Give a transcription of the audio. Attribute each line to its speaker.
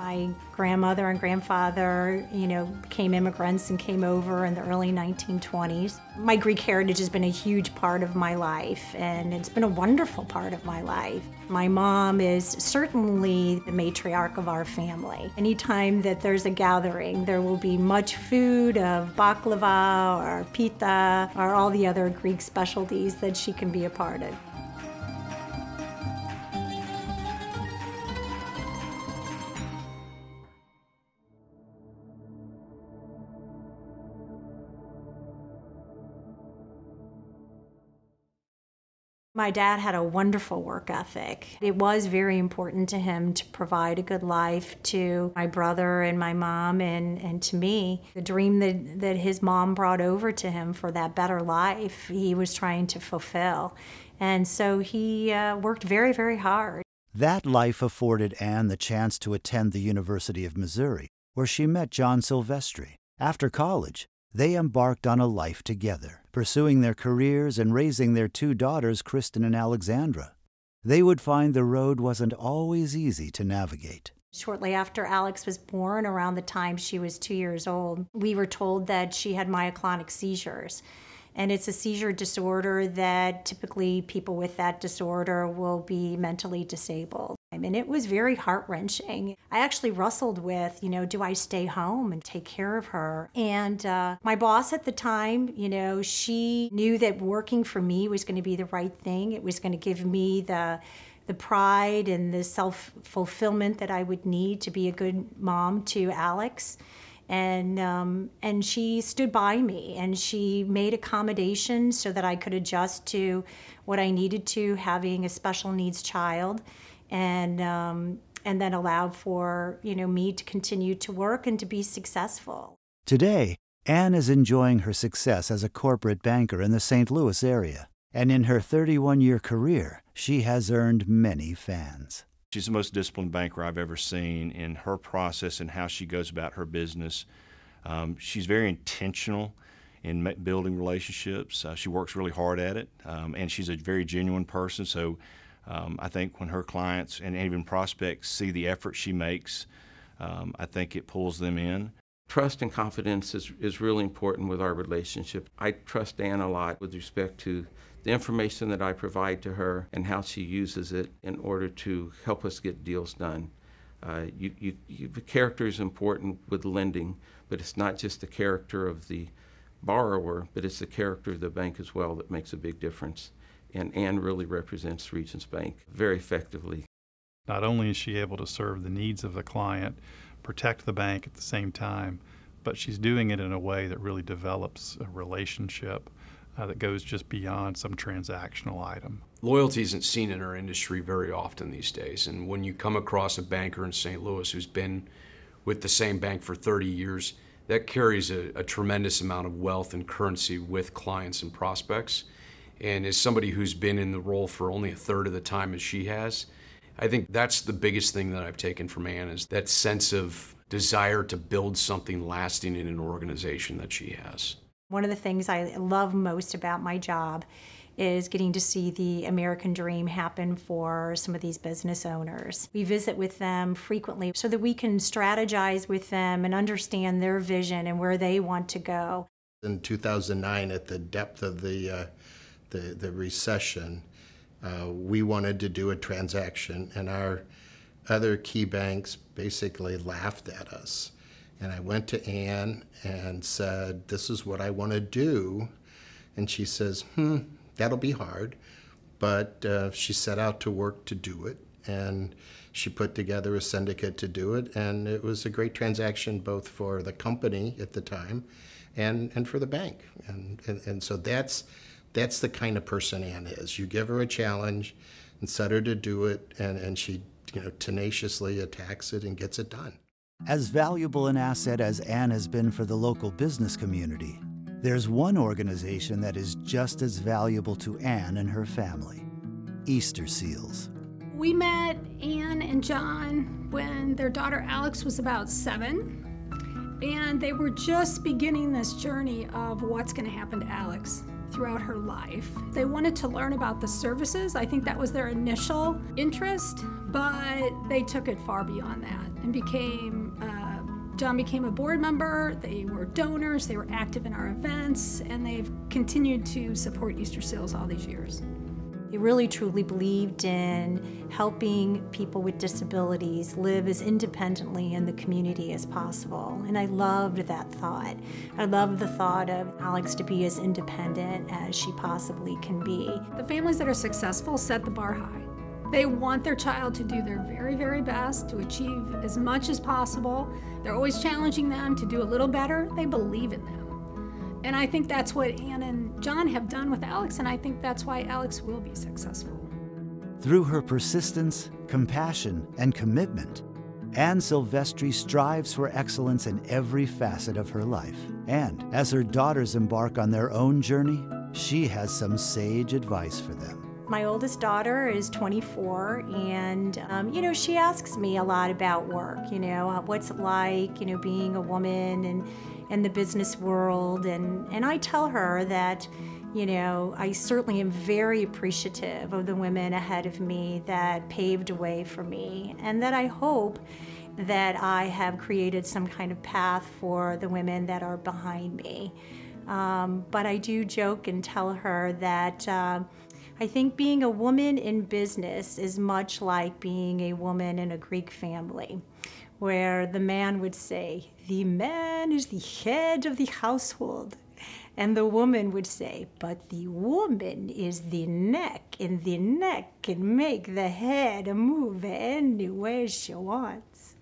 Speaker 1: My grandmother and grandfather, became immigrants and came over in the early 1920s. My Greek heritage has been a huge part of my life, and it's been a wonderful part of my life. My mom is certainly the matriarch of our family. Anytime that there's a gathering, there will be much food of baklava or pita or all the other Greek specialties that she can be a part of. My dad had a wonderful work ethic. It was very important to him to provide a good life to my brother and my mom and to me. The dream that his mom brought over to him for that better life, he was trying to fulfill. And so he worked very, very hard.
Speaker 2: That life afforded Anne the chance to attend the University of Missouri, where she met John Silvestri. After college, they embarked on a life together, pursuing their careers and raising their two daughters, Kristen and Alexandra. They would find the road wasn't always easy to navigate.
Speaker 1: Shortly after Alex was born, around the time she was 2 years old, we were told that she had myoclonic seizures. And it's a seizure disorder that typically people with that disorder will be mentally disabled. And it was very heart-wrenching. I actually wrestled with, do I stay home and take care of her? And my boss at the time, she knew that working for me was going to be the right thing. It was going to give me the pride and the self-fulfillment that I would need to be a good mom to Alex. And she stood by me, and she made accommodations so that I could adjust to what I needed to, having a special needs child, and then allowed for me to continue to work and to be successful.
Speaker 2: Today, Anne is enjoying her success as a corporate banker in the St. Louis area, and in her 31-year career, she has earned many fans.
Speaker 3: She's the most disciplined banker I've ever seen in her process and how she goes about her business. She's very intentional in building relationships. She works really hard at it, and she's a very genuine person. So I think when her clients and even prospects see the effort she makes, I think it pulls them in.
Speaker 4: Trust and confidence is really important with our relationship. I trust Anne a lot with respect to the information that I provide to her and how she uses it in order to help us get deals done. The character is important with lending, but it's not just the character of the borrower, but it's the character of the bank as well that makes a big difference. And Anne really represents Regions Bank very effectively.
Speaker 5: Not only is she able to serve the needs of the client, protect the bank at the same time, but she's doing it in a way that really develops a relationship that goes just beyond some transactional item.
Speaker 6: Loyalty isn't seen in our industry very often these days, and when you come across a banker in St. Louis who's been with the same bank for 30 years, that carries a tremendous amount of wealth and currency with clients and prospects. And as somebody who's been in the role for only a third of the time as she has, I think that's the biggest thing that I've taken from Anne, is that sense of desire to build something lasting in an organization that she has.
Speaker 1: One of the things I love most about my job is getting to see the American dream happen for some of these business owners. We visit with them frequently so that we can strategize with them and understand their vision and where they want to go.
Speaker 7: In 2009, at the depth of the recession, we wanted to do a transaction, and our other key banks basically laughed at us. And I went to Anne and said, this is what I want to do. And she says, that'll be hard. But she set out to work to do it. And she put together a syndicate to do it. And it was a great transaction both for the company at the time and for the bank. And so that's the kind of person Anne is. You give her a challenge and set her to do it, and she tenaciously attacks it and gets it done.
Speaker 2: As valuable an asset as Anne has been for the local business community, there's one organization that is just as valuable to Anne and her family: Easter Seals.
Speaker 8: We met Anne and John when their daughter Alex was about 7, and they were just beginning this journey of what's going to happen to Alex. throughout her life. They wanted to learn about the services. I think that was their initial interest, but they took it far beyond that and John became a board member, they were donors, they were active in our events, and they've continued to support Easter Seals all these years.
Speaker 1: He really truly believed in helping people with disabilities live as independently in the community as possible, and I loved that thought. I loved the thought of Alex to be as independent as she possibly can be.
Speaker 8: The families that are successful set the bar high. They want their child to do their very, very best, to achieve as much as possible. They're always challenging them to do a little better. They believe in them. And I think that's what Ann and John have done with Alex, and I think that's why Alex will be successful.
Speaker 2: Through her persistence, compassion, and commitment, Ann Silvestri strives for excellence in every facet of her life. And as her daughters embark on their own journey, she has some sage advice for them.
Speaker 1: My oldest daughter is 24, and she asks me a lot about work. What's it like, being a woman and in the business world, and I tell her that, I certainly am very appreciative of the women ahead of me that paved a way for me, and that I hope that I have created some kind of path for the women that are behind me. But I do joke and tell her that I think being a woman in business is much like being a woman in a Greek family, where the man would say, "The man is the head of the household," and the woman would say, "But the woman is the neck, and the neck can make the head move any way she wants."